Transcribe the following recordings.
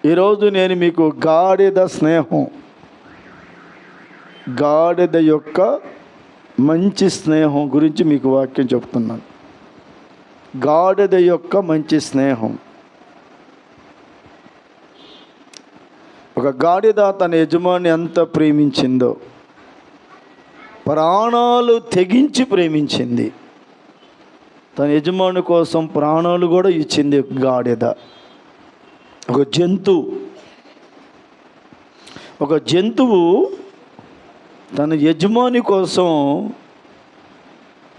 ఈరోజు నేను మీకు గాడిద స్నేహం, గాడిద యొక్క మంచి స్నేహం గురించి మీకు వాక్యం చెప్తున్నాను. గాడిద యొక్క మంచి స్నేహం. ఒక గాడిద తన యజమాని ఎంత ప్రేమించిందో, ప్రాణాలు తెగించి ప్రేమించింది. తన యజమాని కోసం ప్రాణాలు కూడా ఇచ్చింది గాడిద. ఒక జంతువు తన యజమాని కోసం,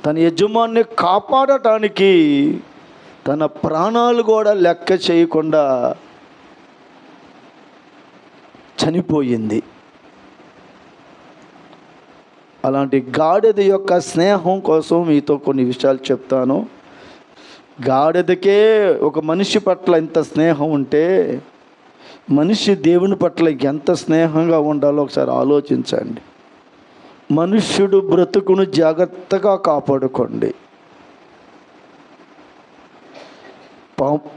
తన యజమాన్ని కాపాడటానికి తన ప్రాణాలు కూడా లెక్క చేయకుండా చనిపోయింది. అలాంటి గాడిద యొక్క స్నేహం కోసం మీతో కొన్ని విషయాలు చెప్తాను. గాడిదకే ఒక మనిషి పట్ల ఎంత స్నేహం ఉంటే, మనిషి దేవుని పట్ల ఎంత స్నేహంగా ఉండాలో ఒకసారి ఆలోచించండి. మనుష్యుడు బ్రతుకును జాగ్రత్తగా కాపాడుకోండి.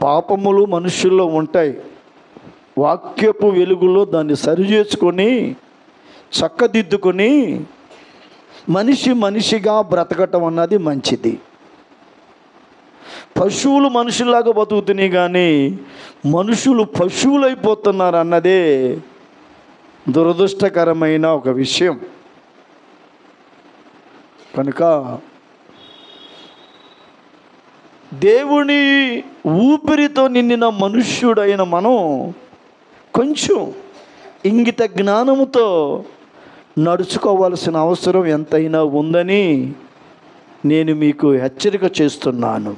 పాపములు మనుషుల్లో ఉంటాయి. వాక్యపు వెలుగులో దాన్ని సరిచేసుకొని చక్కదిద్దుకొని మనిషిగా బ్రతకటం అన్నది మంచిది. పశువులు మనుషుల్లాగా బతుకుతున్నాయి, కానీ మనుషులు పశువులు అయిపోతున్నారు అన్నదే దురదృష్టకరమైన ఒక విషయం. కనుక దేవుని ఊపిరితో నిండిన మనుష్యుడైన మనం కొంచెం ఇంగిత జ్ఞానముతో నడుచుకోవాల్సిన అవసరం ఎంతైనా ఉందని నేను మీకు హెచ్చరిక చేస్తున్నాను.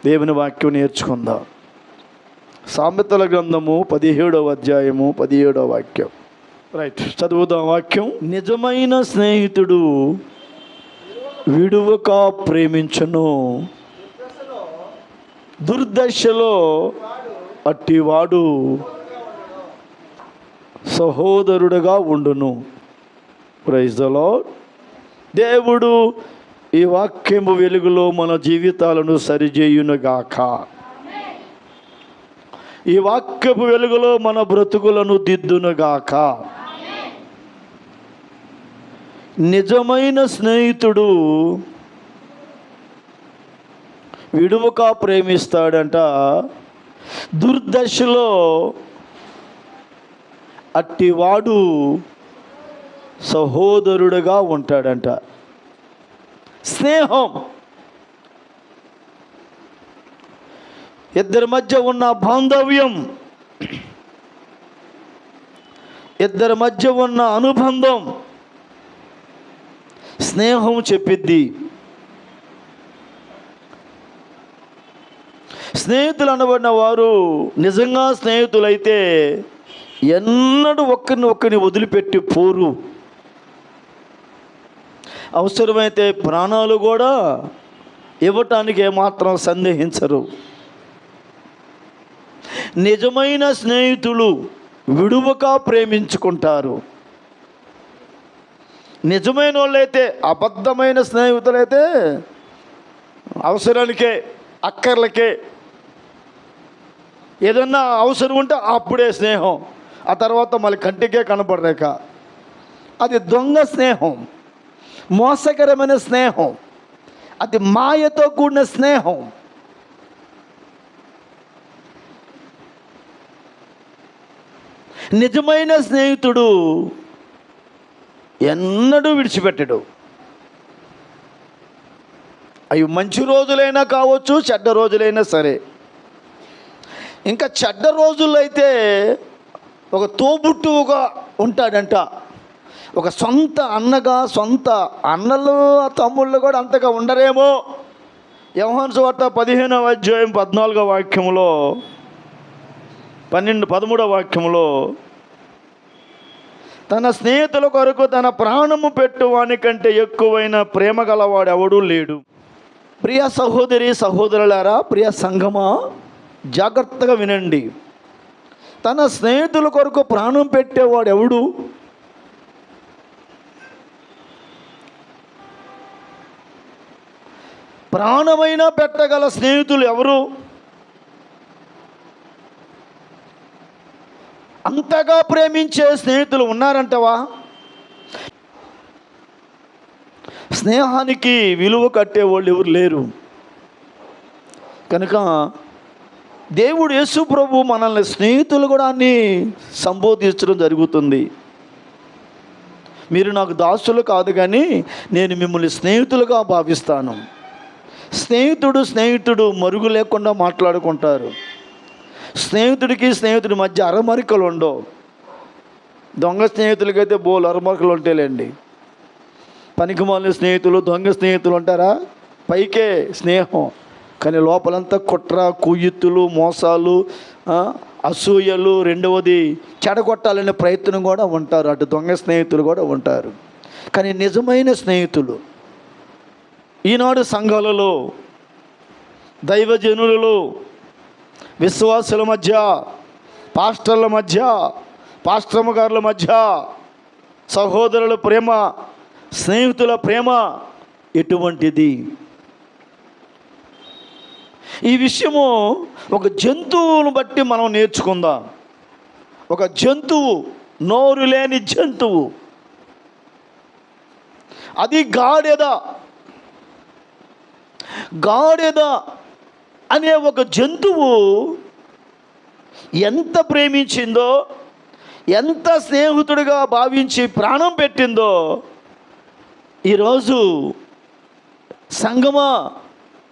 దేవుని వాక్యం నేర్చుకుందాం. సామెతల గ్రంథము 17వ అధ్యాయము 17వ వాక్యం. రైట్, చదువుదాం వాక్యం. నిజమైన స్నేహితుడు విడువక ప్రేమించును, దుర్దశలో అట్టివాడు సహోదరుడుగా ఉండును. Praise the lord. దేవుడు ఈ వాక్యము వెలుగులో మన జీవితాలను సరిచేయునుగాక. ఈ వాక్యపు వెలుగులో మన బ్రతుకులను దిద్దునుగాక. నిజమైన స్నేహితుడు విడువక ప్రేమిస్తాడంట, దుర్దశలో అట్టివాడు సహోదరుడుగా ఉంటాడంట. స్నేహం, ఇద్దరి మధ్య ఉన్న బాంధవ్యం, ఇద్దరి మధ్య ఉన్న అనుబంధం స్నేహం చెప్పిద్ది. స్నేహితులు అనబడిన వారు నిజంగా స్నేహితులైతే ఎన్నడూ ఒక్కరిని వదిలిపెట్టి పోరు. అవసరమైతే ప్రాణాలు కూడా ఇవ్వటానికి ఏమాత్రం సందేహించరు. నిజమైన స్నేహితులు విడువక ప్రేమించుకుంటారు. నిజమైన వాళ్ళైతే, అబద్ధమైన స్నేహితులైతే అవసరానికే, అక్కర్లకే, ఏదన్నా అవసరం ఉంటే అప్పుడే స్నేహం, ఆ తర్వాత మళ్ళీ కంటికే కనపడలేక. అది దొంగ స్నేహం, మోసకరమైన స్నేహం, అది మాయతో కూడిన స్నేహం. నిజమైన స్నేహితుడు ఎన్నడూ విడిచిపెట్టడు. అవి మంచి రోజులైనా కావచ్చు, చెడ్డ రోజులైనా సరే. ఇంకా చెడ్డ రోజుల్లో అయితే ఒక తోబుట్టువుగా ఉంటాడంట. ఒక సొంత అన్నగా, సొంత అన్నలు తమ్ముళ్ళు కూడా అంతగా ఉండరేమో. యోహాను సువార్త 15వ అధ్యాయం 14వ వాక్యంలో, 13వ వాక్యంలో, తన స్నేహితుల కొరకు తన ప్రాణము పెట్టువాని కంటే ఎక్కువైన ప్రేమ గలవాడు ఎవడూ లేడు. ప్రియ సహోదరి సహోదరులారా, ప్రియ సంఘమా, జాగ్రత్తగా వినండి. తన స్నేహితుల కొరకు ప్రాణం పెట్టేవాడు ఎవడు? ప్రాణమైనా పెట్టగల స్నేహితులు ఎవరు? అంతగా ప్రేమించే స్నేహితులు ఉన్నారంటవా? స్నేహానికి విలువ కట్టేవాళ్ళు ఎవరు లేరు. కనుక దేవుడు యేసు ప్రభు మనల్ని స్నేహితులు కూడా అని సంబోధించడం జరుగుతుంది. మీరు నాకు దాసులు కాదు కానీ నేను మిమ్మల్ని స్నేహితులుగా భావిస్తాను. స్నేహితుడు మరుగు లేకుండా మాట్లాడుకుంటారు. స్నేహితుడికి స్నేహితుడి మధ్య అరమరికలు ఉండవు. దొంగ స్నేహితులకైతే బోలు అరమరికలు ఉంటాయిలేండి. పనికిమాలిన స్నేహితులు, దొంగ స్నేహితులు ఉంటారా? పైకే స్నేహం కానీ లోపలంతా కుట్ర, కుయ్యత్తులు, మోసాలు, అసూయలు, రెండవది చెడగొట్టాలనే ప్రయత్నం కూడా ఉంటారు. అటు దొంగ స్నేహితులు కూడా ఉంటారు. కానీ నిజమైన స్నేహితులు ఈనాడు సంఘాలలో, దైవజనులలో, విశ్వాసుల మధ్య, పాస్టర్ల మధ్య, పాస్టర్మ గారుల మధ్య సహోదరుల ప్రేమ, స్నేహితుల ప్రేమ ఎటువంటిది? ఈ విషయము ఒక జంతువును బట్టి మనం నేర్చుకుందాం. ఒక జంతువు, నోరు లేని జంతువు, అది గాడిద అనే ఒక జంతువు ఎంత ప్రేమించిందో, ఎంత స్నేహితుడిగా భావించి ప్రాణం పెట్టిందో ఈరోజు సంగమా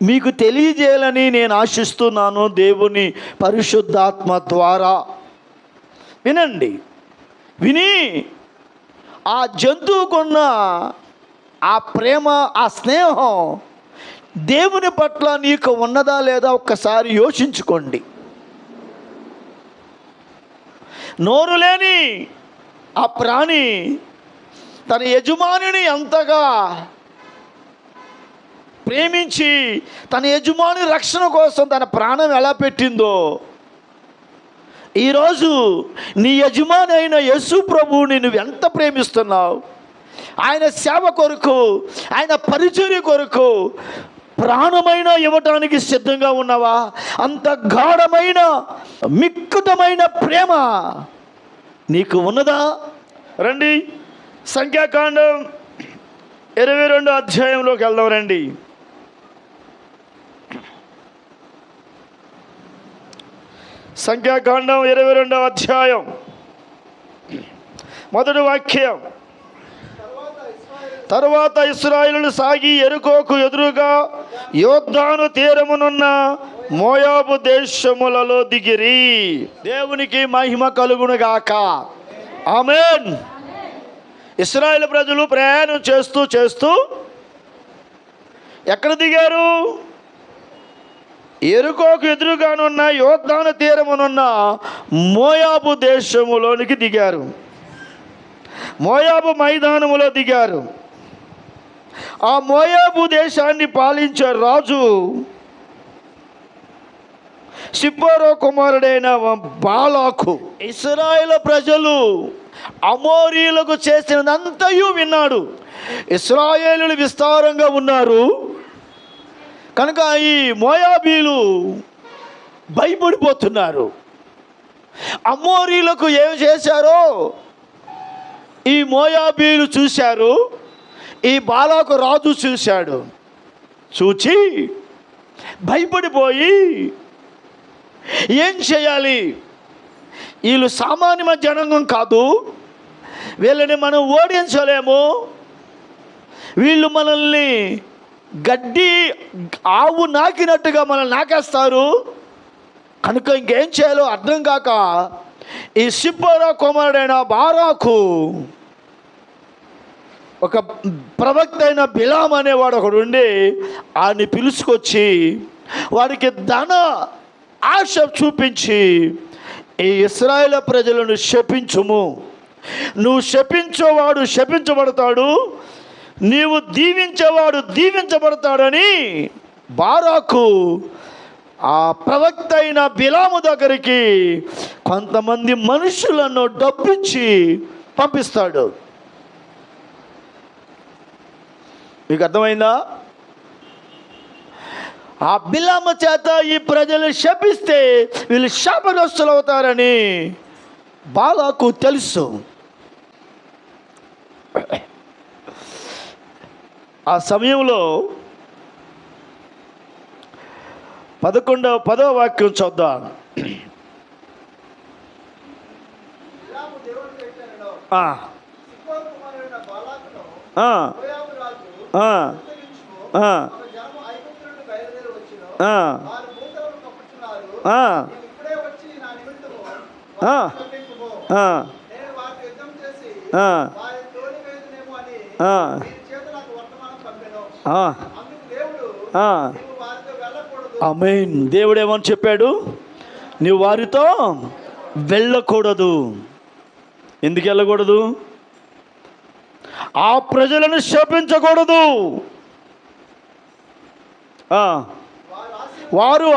మీకు తెలియజేయాలని నేను ఆశిస్తున్నాను. దేవుని పరిశుద్ధాత్మ ద్వారా వినండి. విని ఆ జంతువుకున్న ఆ ప్రేమ, ఆ స్నేహం దేవుని పట్ల నీకు ఉన్నదా లేదా ఒక్కసారి యోచించుకోండి. నోరు లేని ఆ ప్రాణి తన యజమానిని ఎంతగా ప్రేమించి తన యజమాని రక్షణ కోసం తన ప్రాణం ఎలా పెట్టిందో, ఈరోజు నీ యజమాని అయిన యేసు ప్రభువుని నువ్వు ఎంత ప్రేమిస్తున్నావు? ఆయన సేవ కొరకు, ఆయన పరిచర్య కొరకు ప్రాణమైన ఇవ్వటానికి సిద్ధంగా ఉన్నావా? అంత గాఢమైన, మిక్కుటమైన ప్రేమ నీకు ఉన్నదా? రండి, సంఖ్యాకాండం 22 అధ్యాయంలోకి వెళ్దాం. రండి. సంఖ్యాకాండం 22 అధ్యాయం మొదటి వాక్యం. తరువాత ఇశ్రాయేలులు సాగి యెరికోకు ఎదురుగా యోర్దాను తీరమునున్న మోయాబు దేశములలో దిగిరి. దేవునికి మహిమ కలుగును గాక. ఆమేన్. ఇశ్రాయేలు ప్రజలు ప్రయాణం చేస్తూ ఎక్కడ దిగారు? యెరికోకు ఎదురుగానున్న యోర్దాను తీరమునున్న మోయాబు దేశములోనికి దిగారు. మోయాబు మైదానములో దిగారు. ఆ మోయాబు దేశాన్ని పాలించే రాజు సిప్పోరు కుమారుడైన బాలాకు. ఇశ్రాయేలు ప్రజలు అమోరీయులకు చేసినదంతయు విన్నాడు. ఇశ్రాయేలులు విస్తారంగా ఉన్నారు కనుక ఈ మోయాబీలు భయపడిపోతున్నారు. అమోరీయులకు ఏం చేశారో ఈ మోయాబీలు చూశారు. ఈ బాలాకు రాజు చూశాడు. చూచి భయపడిపోయి ఏం చేయాలి? వీళ్ళు సామాన్య జనాంగం కాదు, వీళ్ళని మనం ఓడించలేము, వీళ్ళు మనల్ని గడ్డి ఆవు నాకినట్టుగా మనల్ని నాకేస్తారు కనుక ఇంకేం చేయాలో అర్థం కాక ఈ సిప్పోరా కుమారుడైన బారాకు, ఒక ప్రవక్త అయిన బిలాం అనేవాడు ఒకడు ఉండి ఆయన్ని పిలుచుకొచ్చి వాడికి ధన ఆశ చూపించి ఈ ఇశ్రాయేలు ప్రజలను శపించుము, నువ్వు శపించేవాడు శపించబడతాడు, నీవు దీవించేవాడు దీవించబడతాడని బారాకు ఆ ప్రవక్త అయిన బిలాము దగ్గరికి కొంతమంది మనుషులను డబ్బిచ్చి పంపిస్తాడు. మీకు అర్థమైందా? ఆ బిలాము చేత ఈ ప్రజలు శపిస్తే వీళ్ళు శాపగ్రస్తులు అవుతారని బాలాకు తెలుసు. ఆ సమయంలో 10వ వాక్యం చూద్దాం. ఆమేన్. దేవుడు ఏమని చెప్పాడు? నీవు వారితో వెళ్ళకూడదు. ఎందుకు వెళ్ళకూడదు? ఆ ప్రజలను శపించకూడదు. వారు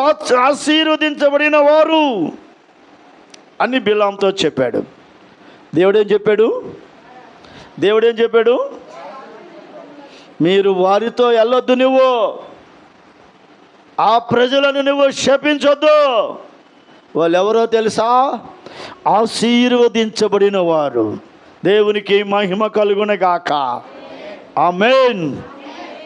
ఆశీర్వదించబడిన వారు అని బిలాంతో చెప్పాడు. దేవుడేం చెప్పాడు? మీరు వారితో వెళ్ళొద్దు, నువ్వు ఆ ప్రజలను నువ్వు శపించొద్దు. వాళ్ళు ఎవరో తెలుసా? ఆశీర్వదించబడిన వారు. దేవునికి మహిమ కలుగునగాక. ఆమేన్.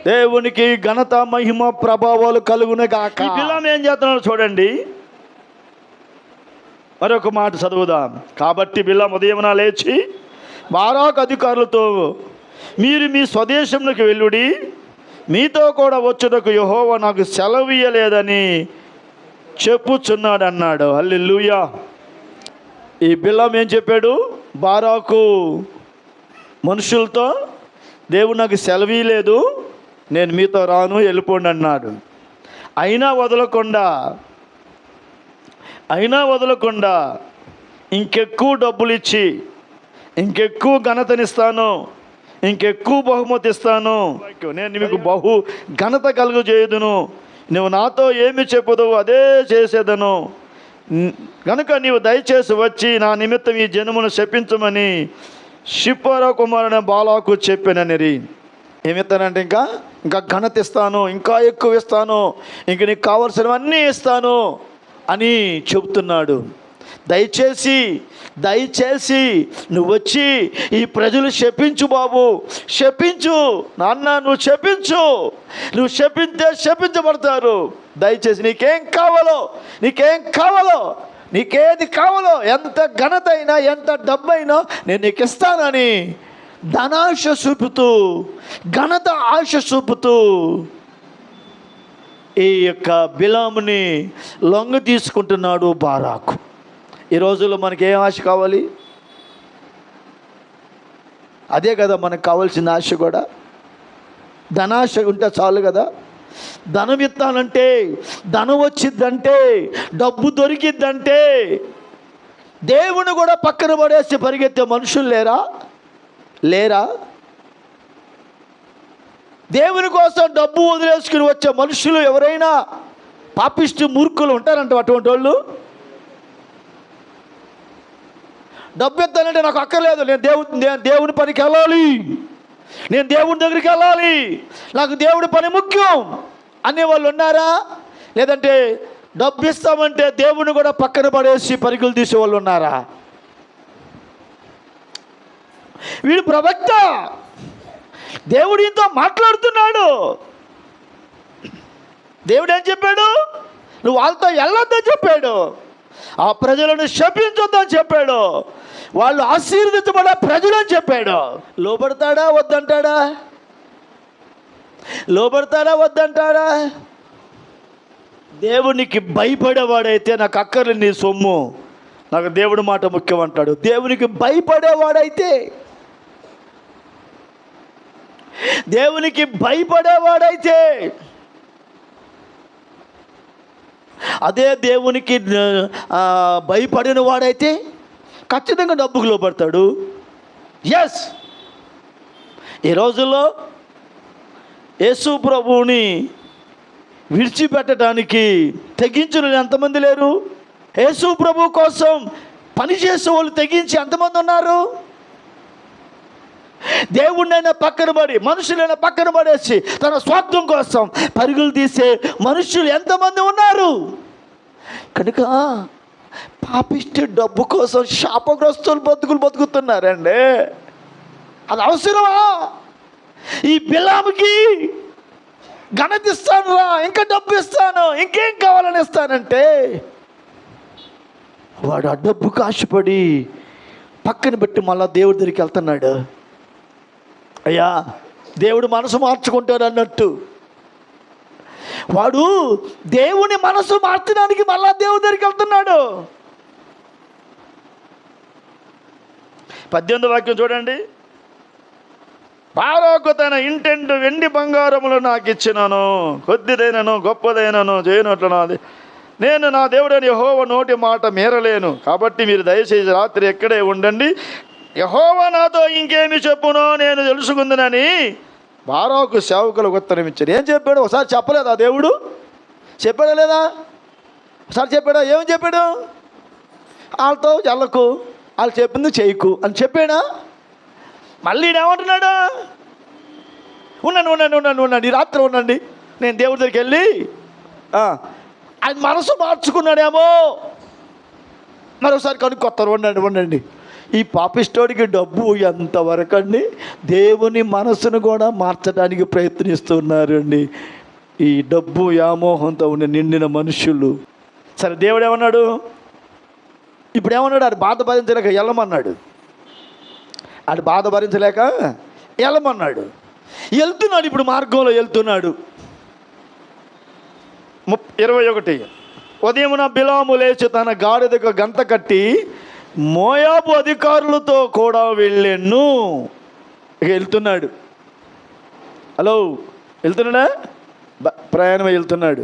దేవునికి ఘనత, మహిమ, ప్రభావాలు కలుగునగాక. ఈ బిలాము ఏం చేస్తున్నాడు చూడండి. మరొక మాట చదువుదాం. కాబట్టి బిలాము ఉదయమున లేచి బారాకు అధికారులతో, మీరు మీ స్వదేశంలోకి వెళ్ళుడి, మీతో కూడా వచ్చుటకు యెహోవా నాకు సెలవు ఇయ్యలేదని చెప్పుచున్నాడు అన్నాడు. హల్లెలూయా. ఈ బిలాము ఏం చెప్పాడు? బారాకు మనుషులతో, దేవుడు నాకు సెలవు లేదు, నేను మీతో రాను, వెళ్ళిపోండి అన్నాడు. అయినా వదలకుండా ఇంకెక్కువ డబ్బులు ఇచ్చి, ఇంకెక్కువ ఘనతనిస్తాను, ఇంకెక్కువ బహుమతి ఇస్తాను, నేను మీకు బహు ఘనత కలుగజేయుదును, నువ్వు నాతో ఏమి చెప్పదు అదే చేసేదను, కనుక నీవు దయచేసి వచ్చి నా నిమిత్తం ఈ జనమును శపించమని షిప్పోరా కుమారుని బాలాకు చెప్పానని. ఏమిస్తానంటే ఇంకా ఘనత ఇస్తాను, ఇంకా ఎక్కువ ఇస్తాను, ఇంక నీకు కావలసినవన్నీ ఇస్తాను అని చెబుతున్నాడు. దయచేసి నువ్వు వచ్చి ఈ ప్రజలు శపించు బాబు, శపించు నాన్న, నువ్వు శపిస్తే శపించబడతారు. దయచేసి నీకేం కావాలో, నీకేది కావాలో, ఎంత ఘనత అయినా, ఎంత డబ్బైనా నేను నీకు ఇస్తానని ధనాశ చూపుతూ, ఘనత ఆశ చూపుతూ ఈ యొక్క బిలాముని లొంగ తీసుకుంటున్నాడు బారాకు. ఈ రోజుల్లో మనకి ఏం ఆశ కావాలి? అదే కదా మనకు కావాల్సిన ఆశ కూడా. ధనాశ ఉంటే చాలు కదా. ధనం ఇస్తానంటే, ధనం వచ్చిద్దంటే, డబ్బు దొరికిద్దంటే దేవుని కూడా పక్కన పడేసి పరిగెత్తే మనుషులు లేరా? దేవుని కోసం డబ్బు వదిలేసుకుని వచ్చే మనుషులు ఎవరైనా పాపిష్టి మూర్ఖులు ఉంటారంట. అటువంటి వాళ్ళు డబ్బు ఎత్తానంటే నాకు అక్కర్లేదు, నేను దేవుని పనికి వెళ్ళాలి, నేను దేవుని దగ్గరికి వెళ్ళాలి, నాకు దేవుడి పని ముఖ్యం అనేవాళ్ళు ఉన్నారా? లేదంటే డబ్బు ఇస్తామంటే దేవుని కూడా పక్కన పడేసి పరుగులు తీసేవాళ్ళు ఉన్నారా? వీడు ప్రవక్త, దేవుడితో మాట్లాడుతున్నాడు. దేవుడు ఏం చెప్పాడు? నువ్వు వాళ్ళతో వెళ్ళొద్దని చెప్పాడు, ఆ ప్రజలను శపించొద్దని చెప్పాడు, వాళ్ళు ఆశీర్వదించబడే ప్రజలు అని చెప్పాడు. లోబడతాడా వద్దంటాడా? దేవునికి భయపడేవాడైతే నాకు అక్కర్లేదు నీ సొమ్ము, నాకు దేవుడి మాట ముఖ్యం అంటాడు. దేవునికి భయపడేవాడైతే అదే దేవునికి భయపడిన వాడైతే ఖచ్చితంగా డబ్బుకు లోపడతాడు. ఎస్, ఈ రోజుల్లో యేసు ప్రభువుని విడిచిపెట్టడానికి తెగించిన ఎంతమంది లేరు? యేసు ప్రభు కోసం పనిచేసే వాళ్ళు తెగించి ఎంతమంది ఉన్నారు? దేవుడినైనా పక్కన పడి, మనుషులైనా పక్కన పడేసి తన స్వార్థం కోసం పరుగులు తీసే మనుషులు ఎంతమంది ఉన్నారు? కనుక పాపిష్టి డబ్బు కోసం శాపగ్రస్తులు బతుకుతున్నారండి. అది అవసరమా? ఈ బిలాముకి ఘనత ఇస్తాను రా, ఇంకా డబ్బు ఇస్తాను, ఇంకేం కావాలని ఇస్తానంటే వాడు ఆ డబ్బుకు ఆశపడి పక్కన పెట్టి మళ్ళా దేవుడి దగ్గరికి వెళ్తున్నాడు. అయ్యా, దేవుడు మనసు మార్చుకుంటాడు అన్నట్టు వాడు దేవుని మనసు మార్చడానికి మళ్ళా దేవుడి దగ్గరికి వెళ్తున్నాడు. 18వ వాక్యం చూడండి. బారోకు తన ఇంటెంటు వెండి బంగారములు నాకు ఇచ్చినాను, కొద్దిదైనను గొప్పదైనను చేయనట్లును అది నేను నా దేవుడని యెహోవా నోటి మాట మీరలేను. కాబట్టి మీరు దయచేసి రాత్రి ఎక్కడే ఉండండి, యెహోవా నాతో ఇంకేమి చెప్పునో నేను తెలుసుకుందునని బారోకు సేవకులకు ఉత్తరం ఇచ్చారు. ఏం చెప్పాడు? ఒకసారి చెప్పలేదా దేవుడు? చెప్పాడా లేదా? ఒకసారి చెప్పాడా? ఏమని చెప్పాడు? వాళ్ళతో జల్లకు, వాళ్ళు చెప్పింది చేయకు అని చెప్పాడా? మళ్ళీ ఏమంటున్నాడు? ఉండండి రాత్రి ఉండండి, నేను దేవుడి దగ్గరికి వెళ్ళి ఆయన మనసు మార్చుకున్నాడేమో మరోసారి కనుక్కొత్తారు. ఉండండి. ఈ పాపిస్టోడికి డబ్బు ఎంతవరకు అండి దేవుని మనసును కూడా మార్చడానికి ప్రయత్నిస్తున్నారండి ఈ డబ్బు వ్యామోహంతో ఉన్న నిండిన మనుషులు. సరే, దేవుడు ఏమన్నాడు? ఇప్పుడు ఏమన్నాడు? ఆడు బాధ భరించలేక వెళ్ళమన్నాడు. వెళ్తున్నాడు. ఇప్పుడు మార్గంలో వెళ్తున్నాడు. 21 ఉదయమున బిలాము లేచి తన గాడిదకు గంత కట్టి మోయాబు అధికారులతో కూడా వెళ్ళాను. వెళ్తున్నాడు. హలో, వెళ్తున్నాడా? ప్రయాణం వెళ్తున్నాడు.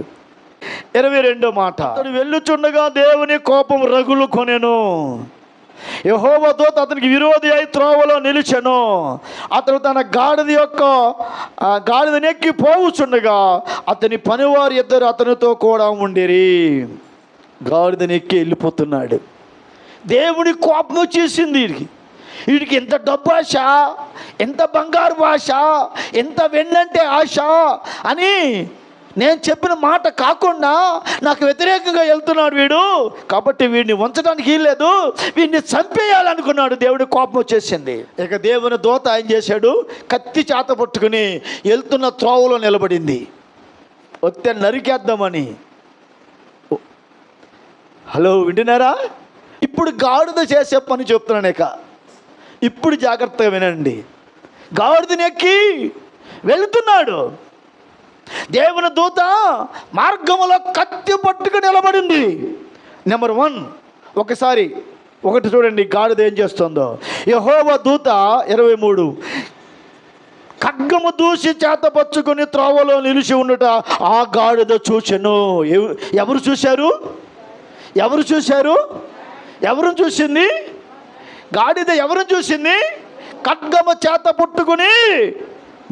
22వ మాట, అతడు వెళ్ళుచుండగా దేవుని కోపం రగులు కొనెను. యెహోవా దూత అతనికి విరోధి అయి త్రోవలో నిలిచెను. అతడు తన గాడిదనెక్కి పోవుచుండగా అతని పనివారు ఇద్దరు అతనితో కూడా ఉండిరి. గాడిదనెక్కి వెళ్ళిపోతున్నాడు. దేవుని కోపం వచ్చేసింది వీడికి. ఎంత డబ్బు ఆశ, ఎంత బంగారు ఆశ, ఎంత వెన్నంటే ఆశ అని నేను చెప్పిన మాట కాకుండా నాకు వ్యతిరేకంగా వెళ్తున్నాడు వీడు. కాబట్టి వీడిని ఉంచడానికి వీల్లేదు, వీడిని చంపేయాలనుకున్నాడు. దేవుడి కోపం వచ్చేసింది. ఇక దేవుని దూత ఏం చేశాడు? కత్తి చేత పట్టుకుని వెళ్తున్న త్రోవలో నిలబడింది. వస్తే నరికేద్దామని. హలో, వింటున్నారా? ఇప్పుడు గాడిద చేసే పని చెప్తున్నాను. ఇప్పుడు జాగ్రత్తగా వినండి. గాడిదని ఎక్కి వెళుతున్నాడు. దేవుని దూత మార్గములో కత్తి పట్టుకు నిలబడింది. నెంబర్ 1, ఒకటి చూడండి గాడిద ఏం చేస్తుందో. యెహోవా దూత 23 ఖడ్గము దూసి చేతపచ్చుకొని త్రోవలో నిలిచి ఉండుట ఆ గాడిద చూచెను. ఎవరు చూశారు? ఎవరు చూసింది? గాడిద ఎవరు చూసింది? ఖడ్గము చేత పట్టుకుని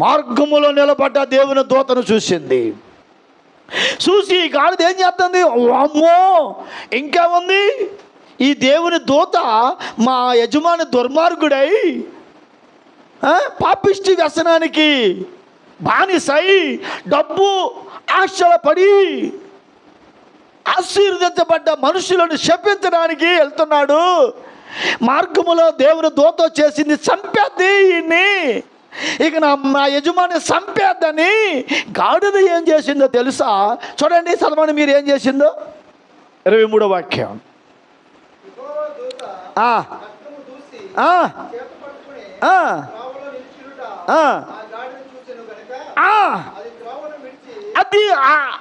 మార్గములో నిలబడ్డ దేవుని దూతను చూసింది. చూసి గాడిద ఏం చేస్తుంది? అమ్మో, ఇంకా ఉంది. ఈ దేవుని దూత మా యజమాని దుర్మార్గుడై పాపిష్టి వ్యసనానికి బానిసై డబ్బు ఆశల పడి ఆశీర్వదించబడ్డ మనుషులను శపించడానికి వెళ్తున్నాడు. మార్గములో దేవుని దూత చేసింది చంపేద్ది ఈయన్ని. ఇక నా యజమాని చంపేద్దని గాడిద ఏం చేసిందో తెలుసా? చూడండి, చదవండి మీరు ఏం చేసిందో. 23వ వాక్యం.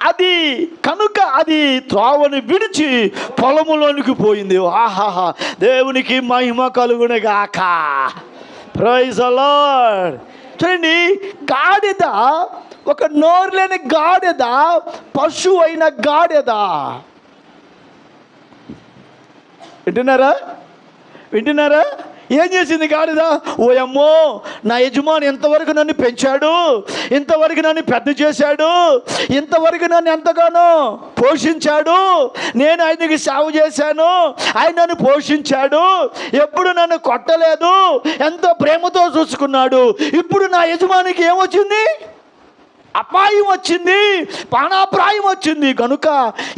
అది కనుక అది త్రోవను విడిచి పొలములోనికి పోయింది. ఆహాహా, దేవునికి మహిమ కలుగును గాక. Praise the lord. చూడండి, గాడిద ఒక నోరు లేని గాడిద, పశువు అయిన గాడిద. వింటున్నారా? ఏం చేసింది గాడిద? ఓయమ్మో, నా యజమాని ఎంతవరకు నన్ను పెంచాడు, ఇంతవరకు నన్ను పెద్ద చేశాడు, ఇంతవరకు నన్ను ఎంతగానో పోషించాడు, నేను ఆయనకి సేవ చేశాను, ఆయన నన్ను పోషించాడు, ఎప్పుడు నన్ను కొట్టలేదు, ఎంతో ప్రేమతో చూసుకున్నాడు. ఇప్పుడు నా యజమానికి ఏమొచ్చింది? అపాయం వచ్చింది, ప్రాణాపాయం వచ్చింది కనుక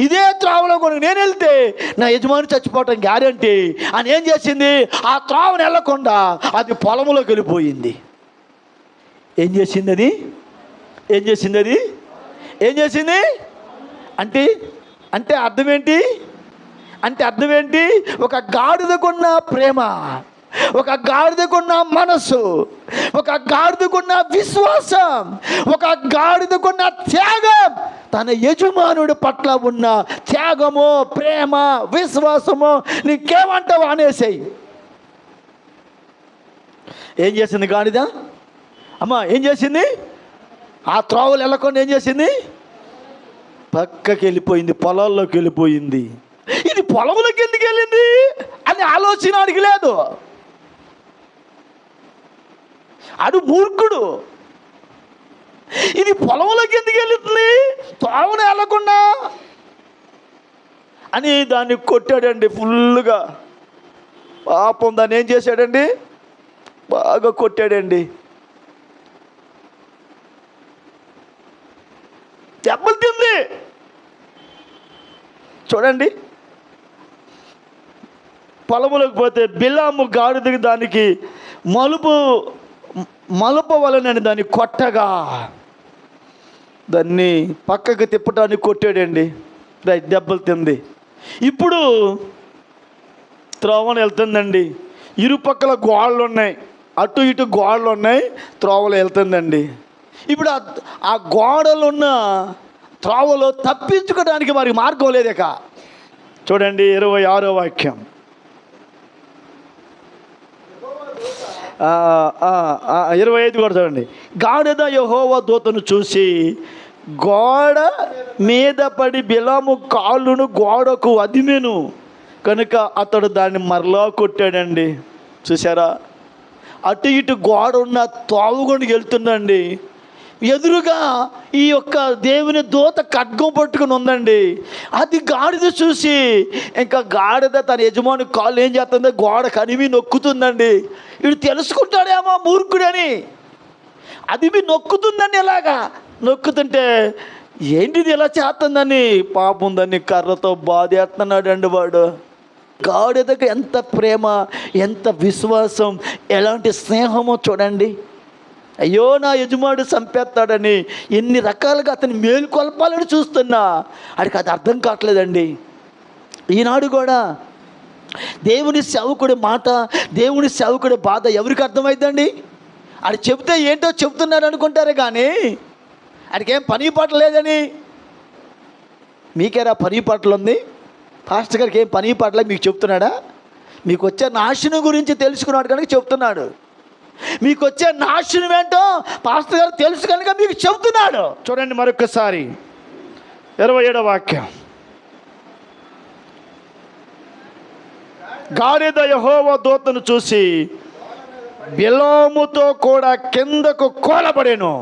ఇదే త్రోవలో కొనుక నేను వెళ్తే నా యజమాని చచ్చిపోవటం గ్యారంటీ అని ఏం చేసింది, ఆ త్రోవను వెళ్ళకుండా అది పొలంలోకి వెళ్ళిపోయింది. ఏం చేసింది అది అంటే అర్థం ఏంటి? ఒక గాడిదకున్న ప్రేమ, ఒక గాడిదకున్న మనసు, ఒక గాడిదకున్న విశ్వాసం, ఒక గాడిదకున్న త్యాగం, తన యజమానుడి పట్ల ఉన్న త్యాగము, ప్రేమ, విశ్వాసము నీకేమంటావు అనేసాయి. ఏం చేసింది గాడిద? అమ్మా ఏం చేసింది? ఆ త్రోవలు వెళ్ళకుండా ఏం చేసింది? పక్కకి వెళ్ళిపోయింది, పొలాల్లోకి వెళ్ళిపోయింది. ఇది పొలంలోకి ఎందుకు వెళ్ళింది అని ఆలోచన అడిగి లేదు. అడు మూర్ఖుడు. ఇది పొలంలోకి ఎందుకు వెళ్తుంది త్రోవను వెళ్ళకుండా అని దాన్ని కొట్టాడండి ఫుల్గా. పాపం దాన్ని ఏం చేశాడండి? బాగా కొట్టాడండి. దెబ్బలు తింది. చూడండి, పొలంలోకి పోతే బిలాము గాడిదకి దానికి మలుపు వలనని దాన్ని కొట్టగా దాన్ని పక్కకు తిప్పటానికి కొట్టాడండి. దెబ్బలు తింది. ఇప్పుడు త్రోవను వెళ్తుందండి. ఇరుపక్కల గోడలు ఉన్నాయి, అటు ఇటు గోడలు ఉన్నాయి, త్రోవలు వెళ్తుందండి. ఇప్పుడు ఆ గోడలున్న త్రోవలో తప్పించుకోవడానికి వారికి మార్గం లేదక. చూడండి 26వ వాక్యం. 25 కూడా చూడండి. గాడిద యెహోవా దూతను చూసి గోడ మీద పడి బిలాము కాళ్ళును గోడకు అదిమెను కనుక అతడు దాన్ని మరలా కొట్టాడండి. చూసారా, అటు ఇటు గోడ ఉన్న త్రోవగొండికి వెళ్తుందండి. ఎదురుగా ఈ యొక్క దేవుని దూత ఖడ్గం పట్టుకుని ఉందండి. అది గాడిద చూసి ఇంకా గాడిద తన యజమాని కాళ్ళు ఏం చేస్తుందో గోడ కనివి నొక్కుతుందండి. వీడు తెలుసుకుంటాడేమో మూర్ఖుడని. అది మీ నొక్కుతుందండి. ఇలాగా నొక్కుతుంటే ఏంటిది ఇలా చేస్తుందని పాపం దాన్ని కర్రతో బాధేస్తున్నాడండి వాడు. గాడిదకు ఎంత ప్రేమ, ఎంత విశ్వాసం, ఎలాంటి స్నేహమో చూడండి. అయ్యో నా యజమానుడు చంపేస్తాడని ఎన్ని రకాలుగా అతని మేలుకొల్పాలని చూస్తున్నా వాడికి అది అర్థం కావట్లేదండి. ఈనాడు కూడా దేవుని సేవకుడి మాట, దేవుని సేవకుడి బాధ ఎవరికి అర్థమైందండి? అది చెబితే ఏంటో చెబుతున్నాడు అనుకుంటారే కానీ వాడికి ఏం పని పాట లేదని. మీకేరా పని పాటలు ఉంది? పాస్టర్ గారికి ఏం పని పాటలే మీకు చెప్తున్నాడా? మీకు వచ్చే నాశనం గురించి తెలుసుకున్నాడు కనుక చెప్తున్నాడు. మీకు వచ్చే నాశనం ఏంటో పాస్టర్ గారు తెలుసు కనుక మీకు చెబుతున్నాడు. చూడండి మరొకసారి 27వ వాక్యం. గాడిద యెహోవా దూతను చూసి బిలాముతో కూడా కిందకు కోలబడెను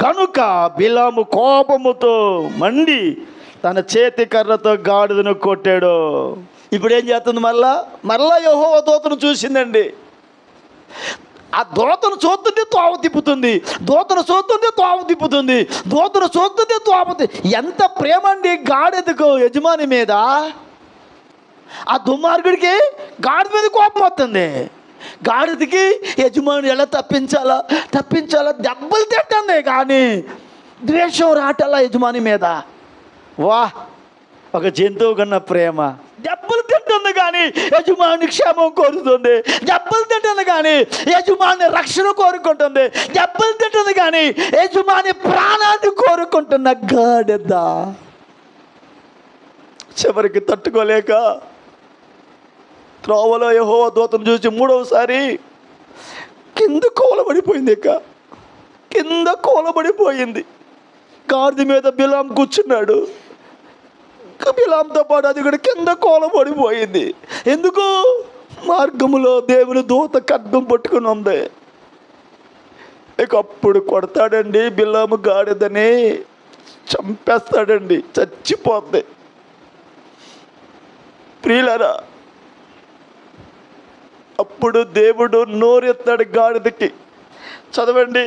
గనుక బిలాము కోపముతో మండి తన చేతి కర్రతో గాడిదను కొట్టాడు. ఇప్పుడు ఏం చేస్తుంది? మరలా యెహోవా దూతను చూసిందండి. ఆ దూతను చూస్తుంటే తోవ తిప్పుతుంది, దూతను చూస్తుంటే తోవ తిప్పుతుంది, దూతను చూస్తుంటే తోవ. ఎంత ప్రేమ అండి గాడిదకు యజమాని మీద. ఆ దుర్మార్గుడికి గాడిద మీద కోపం వస్తుంది. గాడిదకి యజమాని ఎలా తప్పించాలా దెబ్బలు తింటుంది కానీ ద్వేషం రాటలా యజమాని మీద. వా, ఒక జంతువు కన్నా ప్రేమ. దెబ్బలు తింటుంది కానీ యజమాని క్షేమం కోరుతుంది, దెబ్బలు తింటుంది కానీ యజమాని రక్షణ కోరుకుంటుంది, దెబ్బలు తింటుంది కానీ యజమాని ప్రాణాన్ని కోరుకుంటున్న గాడిద చివరికి తట్టుకోలేక త్రోవలో యెహోవా దూతను చూసి మూడవసారి కింద కూలబడిపోయింది. గాడిద మీద బిలాం కూర్చున్నాడు. బిలాంతో పాటు అది కూడా కింద కూలబడిపోయింది. ఎందుకు? మార్గములో దేవుని దూత ఖడ్గం పట్టుకుని ఉంది. ఇక అప్పుడు కొడతాడండి బిలాము గాడిదని, చంపేస్తాడండి, చచ్చిపోద్ది. ప్రియులారా, అప్పుడు దేవుడు నోరెత్తాడు గాడిదకి. చదవండి,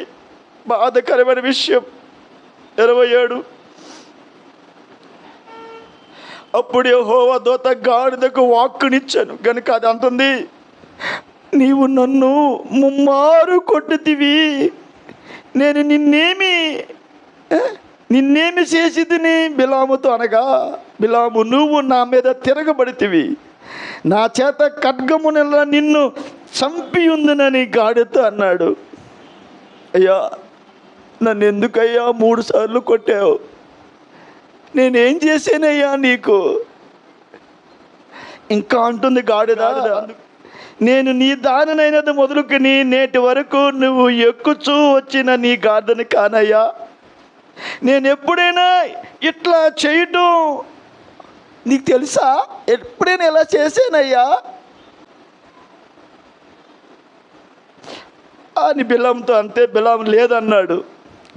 బాధకరమైన విషయం. 27. అప్పుడు యెహోవా దూత గాడిదకు వాక్కునిచ్చాను గనుక అది అంటుంది, నీవు నన్ను ముమ్మారు కొట్టుతివి, నేను నిన్నేమి చేసిదిని బిలాముతో అనగా, బిలాము నువ్వు నా మీద తిరగబడితివి, నా చేత ఖడ్గమునెల్ల నిన్ను చంపి ఉందినని గాడితో అన్నాడు. అయ్యా, నన్ను ఎందుకయ్యా 3 సార్లు కొట్టావు? నేనేం చేశానయ్యా నీకు? ఇంకా అంటుంది గాడిద, నేను నీ దానినైనది మొదలుకొని నేటి వరకు నువ్వు ఎక్కుచూ వచ్చిన నీ గాడిదని కానయ్యా. నేను ఎప్పుడైనా ఇట్లా చేయటం నీకు తెలుసా? ఎప్పుడైనా ఇలా చేశానయ్యా అని బిలాముతో అంతే. బిలాము లేదన్నాడు.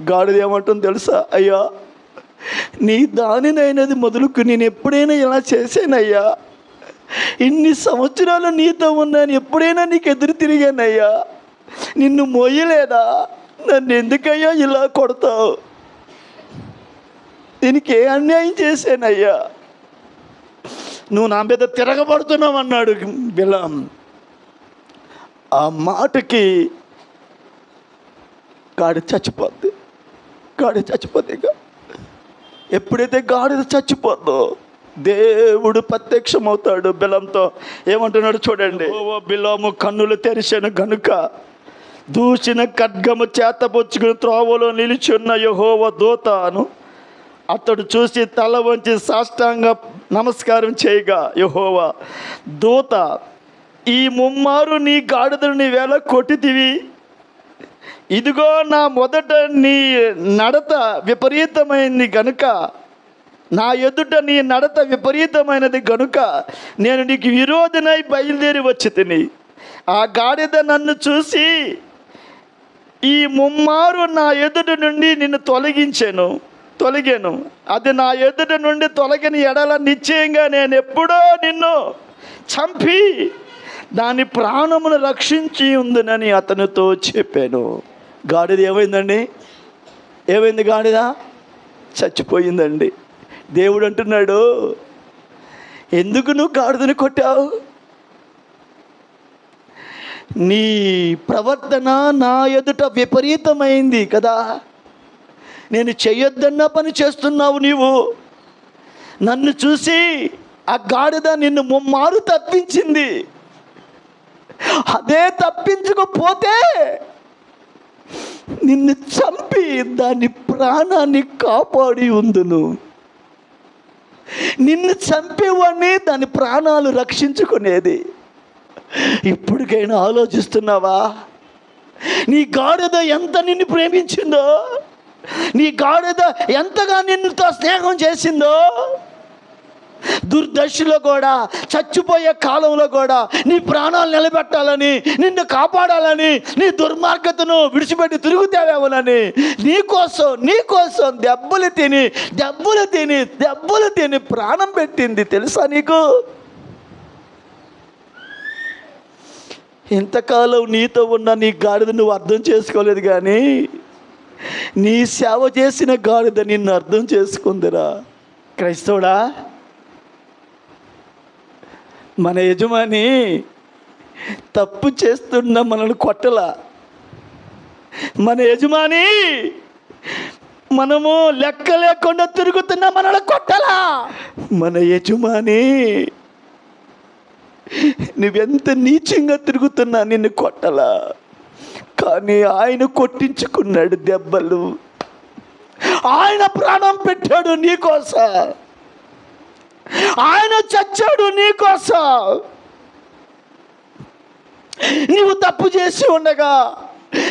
గాడిద ఏమంటుంది తెలుసా? అయ్యా, నీ దానినైనది మొదలుకు నేను ఎప్పుడైనా ఇలా చేశానయ్యా. ఇన్ని సంవత్సరాలు నీతో ఉన్నాను, ఎప్పుడైనా నీకు ఎదురు తిరిగానయ్యా. నిన్ను మోయలేదా? నన్ను ఎందుకయ్యా ఇలా కొడతావు? దీనికి ఏ అన్యాయం చేశానయ్యా? నువ్వు నా మీద తిరగబడుతున్నావు అన్నాడు బిలాం. ఆ మాటకి గాడిద చచ్చిపోద్ది. ఇక ఎప్పుడైతే గాడిద చచ్చిపోద్దో దేవుడు ప్రత్యక్షమవుతాడు బిలాంతో. ఏమంటున్నాడు చూడండి, ఓ బిలాము కన్నులు తెరిచాను గనుక దూసిన ఖడ్గము చేతబొచ్చుకుని త్రోవలో నిలిచి ఉన్న యెహోవా దూతను అతడు చూసి తల వంచి సాష్టాంగ నమస్కారం చేయగా, యెహోవా దూత, ఈ ముమ్మారు నీ గాడిదను నీవేళ కొట్టితివి, ఇదిగో నా మొదట నీ నడత విపరీతమైనది గనుక, నా ఎదుట నీ నడత విపరీతమైనది గనుక నేను నీకు విరోధనై బయలుదేరి వచ్చి తిని, ఆ గాడిద నన్ను చూసి ఈ ముమ్మారు నా ఎదుట నుండి నిన్ను తొలగాను. అది నా ఎదుట నుండి తొలగిన ఎడల నిశ్చయంగా నేను ఎప్పుడో నిన్ను చంపి దాని ప్రాణమును రక్షించి ఉందనని అతనితో చెప్పాను. గాడిద ఏమైందండి? ఏమైంది? గాడిద చచ్చిపోయిందండి. దేవుడు అంటున్నాడు, ఎందుకు నువ్వు గాడిదని కొట్టావు? నీ ప్రవర్తన నా ఎదుట విపరీతమైంది కదా. నేను చెయ్యొద్దన్న పని చేస్తున్నావు నీవు. నన్ను చూసి ఆ గాడిద నిన్ను ముమ్మారు తప్పించింది. అదే తప్పించకపోతే నిన్ను చంపి దాని ప్రాణాన్ని కాపాడి ఉందును. నిన్ను చంపేవాడిని దాని ప్రాణాలు రక్షించుకునేది. ఇప్పటికైనా ఆలోచిస్తున్నావా? నీ గాడిద ఎంత నిన్ను ప్రేమించిందో, నీ గాడిద ఎంతగా నిన్నుతో స్నేహం చేసిందో. దుర్దశలో కూడా, చచ్చిపోయే కాలంలో కూడా నీ ప్రాణాలు నిలబెట్టాలని, నిన్ను కాపాడాలని, నీ దుర్మార్గతను విడిచిపెట్టి తిరుగుతావేమోనని నీకోసం దెబ్బలు తిని ప్రాణం పెట్టింది. తెలుసా నీకు? ఇంతకాలం నీతో ఉన్న నీ గాడిద నువ్వు అర్థం చేసుకోలేదు, కానీ నీ సేవ చేసిన గాడిద నిన్ను అర్థం చేసుకుందిరా. క్రైస్తవుడా, మన యజమాని తప్పు చేస్తున్న మనల్ని కొట్టలా. మన యజమాని మనము లెక్క లేకుండా తిరుగుతున్న మనల్ని కొట్టలా. మన యజమాని నువ్వెంత నీచంగా తిరుగుతున్నా నిన్ను కొట్టలా. కానీ ఆయన కొట్టించుకున్నాడు దెబ్బలు. ఆయన ప్రాణం పెట్టాడు నీకోసం. ఆయన చచ్చాడు నీకోసం. నీవు తప్పు చేసి ఉండగా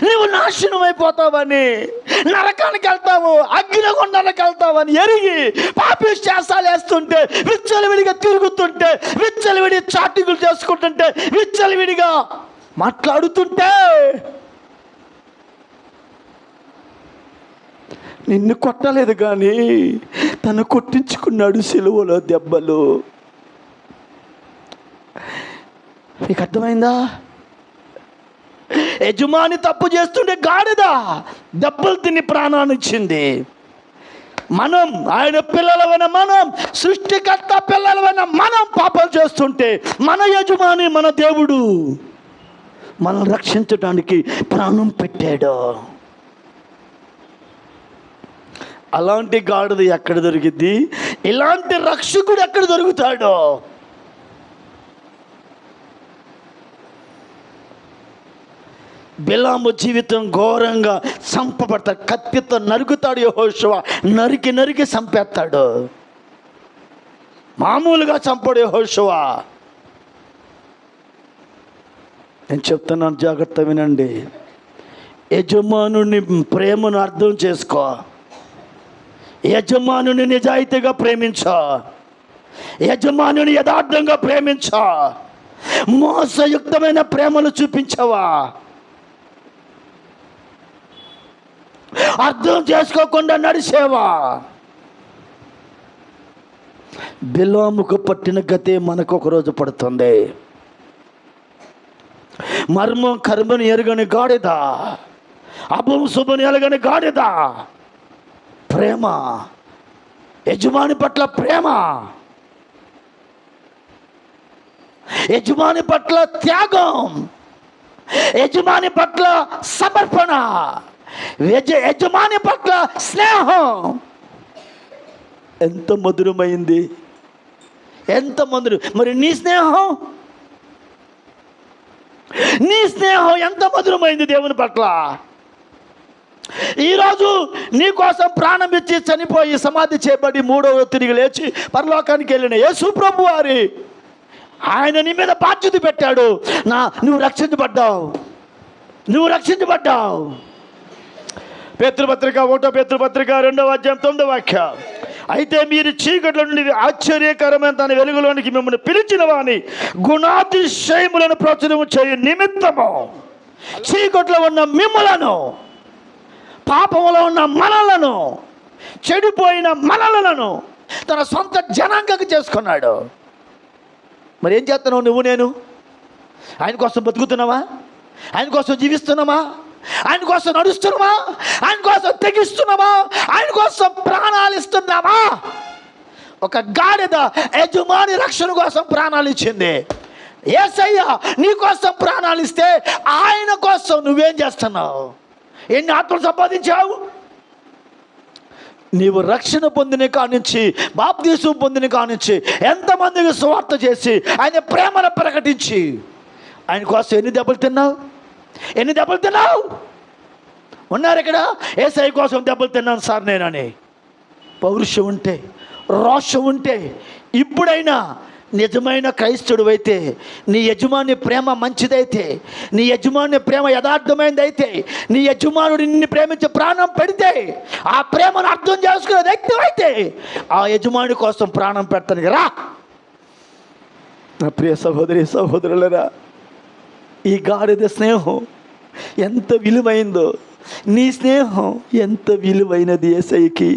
నీవు నాశనం అయిపోతావని, నరకానికి వెళ్తావు, అగ్నిగుండానికి వెళ్తావని ఎరిగి పాపిష్టాసాలు వేస్తుంటే, విచ్చలవిడిగా తిరుగుతుంటే, విచ్చలవిడి చాటింగులు చేసుకుంటుంటే, విచ్చలవిడిగా మాట్లాడుతుంటే నిన్ను కొట్టలేదు, కానీ తను కొట్టించుకున్నాడు సిలువలో దెబ్బలు. మీకు అర్థమైందా? యజమాని తప్పు చేస్తుంటే గాడిద దెబ్బలు తిని ప్రాణాన్ని ఇచ్చింది. మనం ఆయన పిల్లలమైన మనం, సృష్టికర్త పిల్లలమైన మనం పాపం చేస్తుంటే మన యజమాని మన దేవుడు మనం రక్షించడానికి ప్రాణం పెట్టాడు. అలాంటి గాడిద ఎక్కడ దొరికింది? ఇలాంటి రక్షకుడు ఎక్కడ దొరుకుతాడో? బిలాము జీవితం ఘోరంగా చంపబడతాడు. కత్తితో నరుకుతాడు యెహోషువ. నరికి చంపేస్తాడు. మామూలుగా చంపడు యెహోషువ. నేను చెప్తున్నాను, జాగ్రత్త వినండి. యజమానుని ప్రేమను అర్థం చేసుకో. యజమానుని నిజాయితీగా ప్రేమించా. యజమానుని యథార్థంగా ప్రేమించా. మోసయుక్తమైన ప్రేమను చూపించవా? అర్థం చేసుకోకుండా నడిచేవా? బిలాముకు పట్టిన గతే మనకు ఒకరోజు పడుతుంది. మర్మం కర్మను ఎరుగని గాడిద, అభం శుభను ఎరగని గాడిద. ప్రేమ, యజమాని పట్ల ప్రేమ, యజమాని పట్ల త్యాగం, యజమాని పట్ల సమర్పణ, యజమాని పట్ల స్నేహం ఎంత మధురమైంది, ఎంత మధురం. మరి నీ స్నేహం ఎంత మధురమైంది దేవుని పట్ల. ఈరోజు నీ కోసం ప్రాణం ఇచ్చి చనిపోయి సమాధి చేయబడి మూడవ తిరిగి లేచి పరలోకానికి వెళ్ళిన యేసు ప్రభు వారి ఆయన నీ మీద బాధ్యత పెట్టాడు. నువ్వు రక్షించబడ్డావు. పేతురుపత్రిక 1వ పేతురుపత్రిక 2వ అధ్యాయం 9వ వాక్యం. అయితే మీరు చీకట్ల నుండి ఆశ్చర్యకరమైన తన వెలుగులోనికి మిమ్మల్ని పిలిచిన వాని గుణాతిశయములను ప్రచురము చేయు నిమిత్తము చీకట్లో ఉన్న మిమ్మలను, పాపంలో ఉన్న మనలను, చెడిపోయిన మనలను తన సొంత జనాంగకు చేసుకున్నాడు. మరి ఏం చేస్తున్నావు నువ్వు నేను? ఆయన కోసం బతుకుతున్నావా? ఆయన కోసం జీవిస్తున్నామా? ఆయన కోసం నడుస్తున్నామా? ఆయన కోసం తెగిస్తున్నామా? ఆయన కోసం ప్రాణాలు ఇస్తున్నామా? ఒక గాడిద యజమాని రక్షణ కోసం ప్రాణాలు ఇచ్చింది. యేసయ్య నీ కోసం ప్రాణాలు ఇస్తే ఆయన కోసం నువ్వేం చేస్తున్నావు? ఎన్ని ఆత్మలు సంపాదించావు? నీవు రక్షణ పొందిన కానించి, బాప్తీసం పొందిన కానించి ఎంతమందికి సువార్త చేసి ఆయన ప్రేమను ప్రకటించి ఆయన కోసం ఎన్ని దెబ్బలు తిన్నావు? ఉన్నారు ఇక్కడ. యేసయ్య కోసం దెబ్బలు తిన్నాను సార్ నేనని పౌరుషం ఉంటే, రోషం ఉంటే, ఇప్పుడైనా నిజమైన క్రైస్తవుడు అయితే, నీ యజమాని ప్రేమ మంచిదైతే, నీ యజమాని ప్రేమ యథార్థమైనదైతే, నీ యజమానుడు నిన్ను ప్రేమించి ప్రాణం పెడితే, ఆ ప్రేమను అర్థం చేసుకునే వ్యక్తి అయితే ఆ యజమాని కోసం ప్రాణం పెడతానికి రా. నా ప్రియ సహోదరి సహోదరులరా, ఈ గాడిద స్నేహం ఎంత విలువైందో, నీ స్నేహం ఎంత విలువైనది యేసయ్యకి.